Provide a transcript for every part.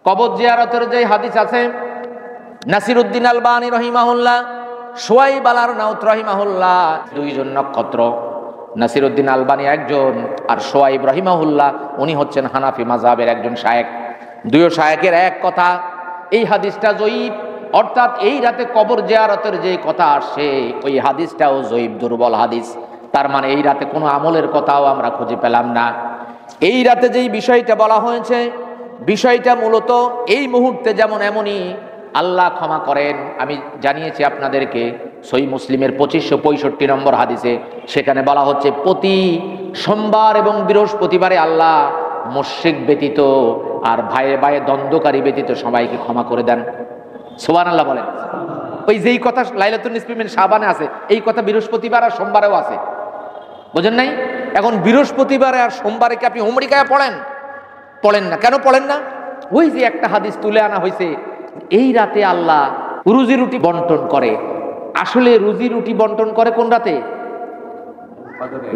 কবর জিয়ারতের যে হাদিস আছে, নাসিরউদ্দিন আলবানী রহিমাহুল্লাহ, শুআইব আল-আরনাউত রহিমাহুল্লাহ, দুইজন নক্ষত্র। নাসিরউদ্দিন আলবানী একজন, আর শুআইব রহিমাহুল্লাহ উনি হচ্ছেন হানাফি মাযহাবের একজন শায়েখ। দুই শায়েখের এক কথা, এই হাদিসটা জয়ীফ, অর্থাৎ এই রাতে কবর জিয়ারতের যে কথা আসে ওই হাদিসটাও জয়ীফ, দুর্বল হাদিস। তার মানে এই রাতে কোনো আমলের কথাও আমরা খুঁজে পেলাম না। এই রাতে যেই বিষয়টা বলা হয়েছে, বিষয়টা মূলত এই মুহূর্তে যেমন এমনই আল্লাহ ক্ষমা করেন। আমি জানিয়েছি আপনাদেরকে সহিহ মুসলিমের 2565 নম্বর হাদিসে, সেখানে বলা হচ্ছে প্রতি সোমবার এবং বৃহস্পতিবারে আল্লাহ মুশরিক ব্যতীত আর ভাইয়ে ভাইয়ে দ্বন্দ্বকারী ব্যতীত সবাইকে ক্ষমা করে দেন। সুবহানাল্লাহ বলেন। ওই যেই কথা লাইলাতুন নিসফি মিন শাবানে আছে, এই কথা বৃহস্পতিবার আর সোমবারেও আছে, বুঝেন নাই? এখন বৃহস্পতিবারে আর সোমবারে কি আপনি হুমড়িকায়া পড়েন না? কেন পড়েন না? ওই যে একটা হাদিস তুলে আনা হয়েছে, এই রাতে আল্লাহ রুজি রুটি বন্টন করে। আসলে রুজি রুটি বন্টন করে কোন রাতে?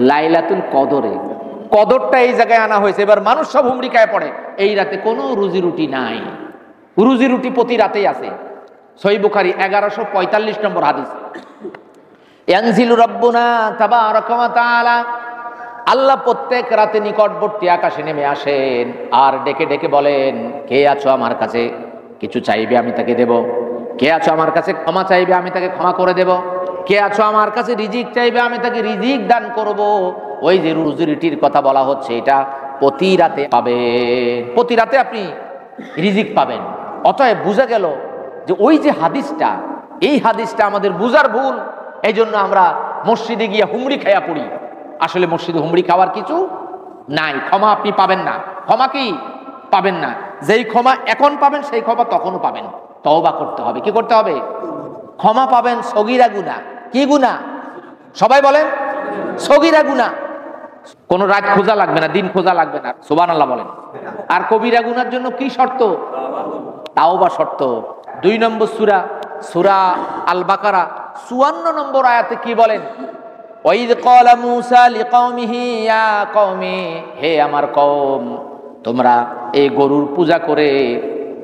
লাইলাতুল কদরে। কদরটা এই জায়গায় আনা হয়েছে। এবার মানুষ সব হুমড়িকায় পড়ে, এই রাতে কোনো রুজি রুটি নাই। রুজি রুটি প্রতি রাতেই আছে। সহিহ বুখারী 1145 নম্বর হাদিস, ইয়ানজিলু রাব্বুনা তাবারাকা ওয়া তাআলা, আল্লাহ প্রত্যেক রাতে নিকটবর্তী আকাশে নেমে আসেন আর ডেকে ডেকে বলেন, কে আছো আমার কাছে কিছু চাইবে আমি তাকে দেব, কে আছো আমার কাছে ক্ষমা চাইবে আমি তাকে ক্ষমা করে দেব, কে আছো আমার কাছে রিজিক চাইবে আমি তাকে রিজিক দান করব। ওই যে রুজি রুটির কথা বলা হচ্ছে, এটা প্রতি রাতে পাবেন, প্রতি রাতে আপনি রিজিক পাবেন। অতএব বোঝা গেল যে ওই যে হাদিসটা, এই হাদিসটা আমাদের বুঝার ভুল। এই জন্য আমরা মসজিদে গিয়ে হুমড়ি খাইয়া পড়ি। আসলে মসজিদে হুমড়ি খাওয়ার কিছু নাই। ক্ষমা আপনি পাবেন না, ক্ষমা কি পাবেন না। যেই ক্ষমা এখন পাবেন সেই ক্ষমা তখনও পাবেন। তওবা করতে হবে। কি করতে হবে? ক্ষমা পাবেন সগীরা গুনাহ। কি গুনাহ? সবাই বলেন সগীরা গুনাহ। কোনো রাত খোঁজা লাগবে না, দিন খোঁজা লাগবে না। সুবহানাল্লাহ বলেন। আর কবিরা গুনার জন্য কি শর্ত? তাওবা শর্ত। 2 নম্বর সূরা, সূরা আল বাকারা 54 নম্বর আয়াতে কি বলেন? ওয়াইদ ক্বালা মূসা লিকওমিহি ইয়া কওমি, হে আমার কওম, তোমরা এই গরুর পূজা করে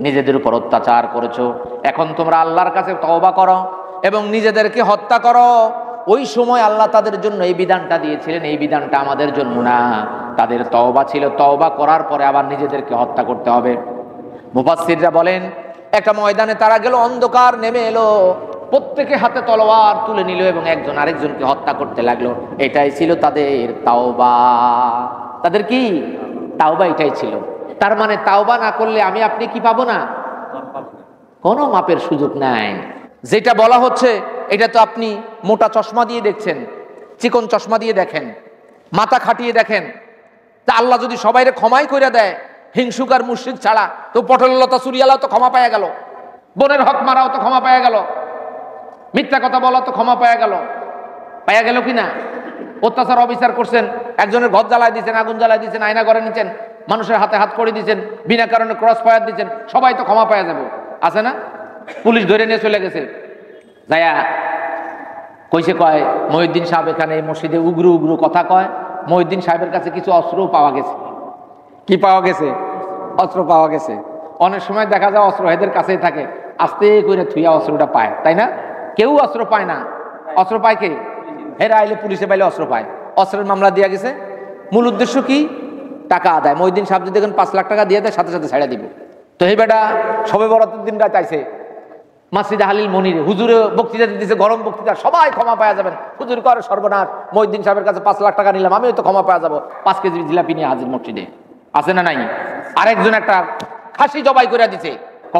নিজেদের উপর অত্যাচার করেছো, এখন তোমরা আল্লাহর কাছে তওবা করো এবং নিজেদেরকে হত্যা করো। ওই সময় আল্লাহ তাদের জন্য এই বিধানটা দিয়েছিলেন, এই বিধানটা আমাদের জন্য না। তাদের তওবা ছিল, তওবা করার পরে আবার নিজেদেরকে হত্যা করতে হবে। মুফাসসিররা বলেন, একটা ময়দানে তারা গেল, অন্ধকার নেমে এলো, প্রত্যেকে হাতে তলোয়ার তুলে নিল এবং একজন আরেকজনকে হত্যা করতে লাগলো। এটাই ছিল তাদের তাওবা। তাদের কি তাওবা? এটাই ছিল। তার মানে তাওবা না করলে আমি আপনি কি পাবো না? কোনো মাপের সুযোগ নাই। যেটা বলা হচ্ছে এটা তো আপনি মোটা চশমা দিয়ে দেখছেন, চিকন চশমা দিয়ে দেখেন, মাথা খাটিয়ে দেখেন। তা আল্লাহ যদি সবাইরে ক্ষমাই করে দেয়, হিংসুক আর মুশরিক ছাড়া, তো পটললতা চুরিয়ালাও তো ক্ষমা পাওয়া গেল, বোনের হক মারাও তো ক্ষমা পাওয়া গেল, মিথ্যা কথা বলা তো ক্ষমা পাওয়া গেল কি না? অত্যাচার অবিচার করছেন, একজনের ঘর জ্বালায় দিয়েছেন, আগুন জ্বালায় দিয়েছেন, আয়না করে নিচ্ছেন, মানুষের হাতে হাত করে দিয়েছেন, বিনা কারণে ক্রস ফায়ার দিচ্ছেন, সবাই তো ক্ষমা পাওয়া যাবে। আছে না? পুলিশ ধরে নিয়ে চলে গেছে, যায়া কইছে কয় মহিউদ্দিন সাহেব এখানে মসজিদে উগ্র উগ্র কথা কয়। মহিউদ্দিন সাহেবের কাছে কিছু অস্ত্রও পাওয়া গেছে। কি পাওয়া গেছে? অস্ত্র পাওয়া গেছে। অনেক সময় দেখা যায় অস্ত্র এদের কাছেই থাকে, আস্তে করে থুইয়া অস্ত্রটা পায়, তাই না? কেউ অস্ত্র পায় না। অস্ত্র পায় কে? হেরা আইলে পুলিশে পাইলে অস্ত্র পায়। অস্ত্রের মামলা দিয়া গেছে। মূল উদ্দেশ্য কি? টাকা আদায়। মহিউদ্দিন সাহেব যদি দেখেন 5 লাখ টাকা দিয়ে দেয়, সাথে সাথে ছাড়া দিবে। তো এই বেটা সবে বরাতের দিন রাত আইছে মাসজিদে হালিল মনিরে, হুজুরে বক্তৃতা দিতেছে, গরম বক্তৃতা, সবাই ক্ষমা পাওয়া যাবেন। হুজুর করে সর্বনাশ, মহিউদ্দিন সাহেবের কাছে 5 লাখ টাকা নিলাম, আমিও তো ক্ষমা পাওয়া যাবো। 5 কেজি জিলাপি নিয়ে হাজির মসজিদে। আছে না নাই? আরেকজন একটা খাসি জবাই করে দিছে,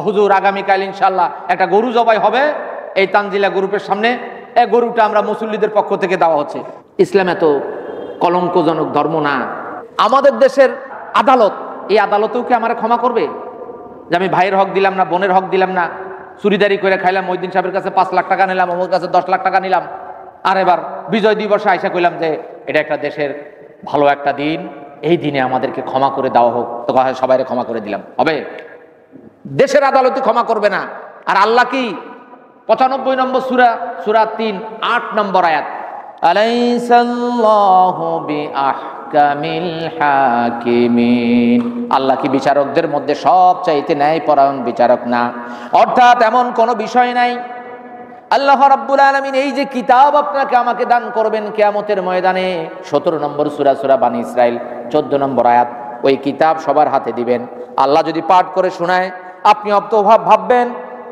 হুজুর আগামীকাল ইনশাল্লাহ একটা গরু জবাই হবে এই তানজিলা গ্রুপের সামনে, এই গরুটা আমরা মুসল্লিদের পক্ষ থেকে দেওয়া হচ্ছে। ইসলাম এত কলঙ্কজনক ধর্ম না। আমাদের দেশের আদালত, এই আদালতেও কি আমার ক্ষমা করবে যে আমি ভাইয়ের হক দিলাম না, বোনের হক দিলাম না, চুরিদারি করে খাইলাম, মহিউদ্দিন সাহেবের কাছে 5 লাখ টাকা নিলাম, আমার কাছে 10 লাখ টাকা নিলাম, আর এবার বিজয় দিবসে আইসা কইলাম যে এটা একটা দেশের ভালো একটা দিন, এই দিনে আমাদেরকে ক্ষমা করে দেওয়া হোক, তো সবাইকে ক্ষমা করে দিলাম, হবে? দেশের আদালতে ক্ষমা করবে না। আর আল্লাহ কি 95 নম্বর সূরা, সূরা 3 8 নম্বর আয়াত, আলাইসাল্লাহু বিআহকামিল আহকামিল হাকিমিন। আল্লাহ কি বিচারকদের মধ্যে সবচাইতে ন্যায়পরায়ণ বিচারক না? অর্থাৎ এমন কোনো বিষয় নাই। আল্লাহ রাব্বুল আলামিন এই যে কিতাব আপনাকে আমাকে দান করবেন কিয়ামতের ময়দানে, 17 নম্বর সূরা বানী ইসরাইল 14 নম্বর আয়াত, ওই কিতাব সবার হাতে দিবেন। আল্লাহ যদি পাঠ করে শোনায়, আপনি অপ্তভাব ভাববেন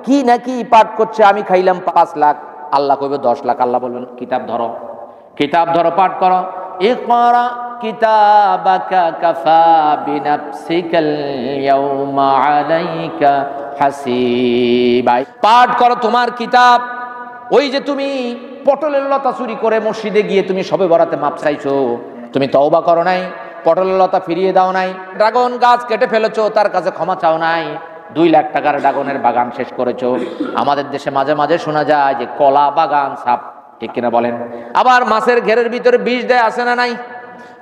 কি নাকি পাঠ করছে, আমি খাইলাম 5 লাখ, আল্লাহ কইবে 10 লাখ। আল্লাহ বলবেন কিতাব ধরো, কিতাব ধরো, পাঠ করো। ইকরা কিতাবাকা কাফা বিনাফসিকাল ইয়াউমা আলাইকা হাসিবা। পাঠ করো তোমার কিতাব। ওই যে তুমি পটলের লতা চুরি করে মসজিদে গিয়ে তুমি সবে বরাতে মাপ চাইছো, তুমি তওবা করো নাই, পটলের লতা ফিরিয়ে দাও নাই, ড্রাগন গাছ কেটে ফেলেছো, তার কাছে ক্ষমা চাও নাই, 2 লাখ টাকার ড্রাগনের বাগান শেষ করেছো। আমাদের দেশে মাঝে মাঝে শোনা যায় যে কলা বাগান সাপ, ঠিক কিনা বলেন? আবার মাছের ঘেরের ভিতরে বিষ দেয়, আছে না নাই?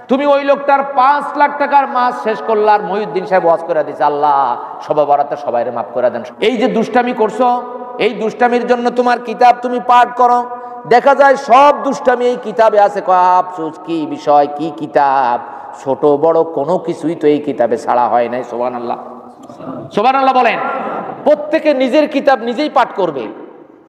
তুমি ওই লোকটার 5 লাখ টাকার মাছ শেষ করলা, আর মহিউদ্দিন সাহেব ওয়াজ করে দিচ্ছে আল্লাহ সবে বরাতে সবাইরে মাফ করে দেন। এই যে দুষ্টামি করছো, এই দুষ্টামির জন্য তোমার কিতাব তুমি পাঠ করো। দেখা যায় সব দুষ্টামি এই কিতাবে আছে। আফসোস, কি বিষয়, কি কিতাব, ছোট বড় কোনো কিছুই তো এই কিতাবে ছাড়া হয় নাই। সুবহানাল্লাহ, সুবহানাল্লাহ বলেন। প্রত্যেকে নিজের কিতাব নিজেই পাঠ করবে।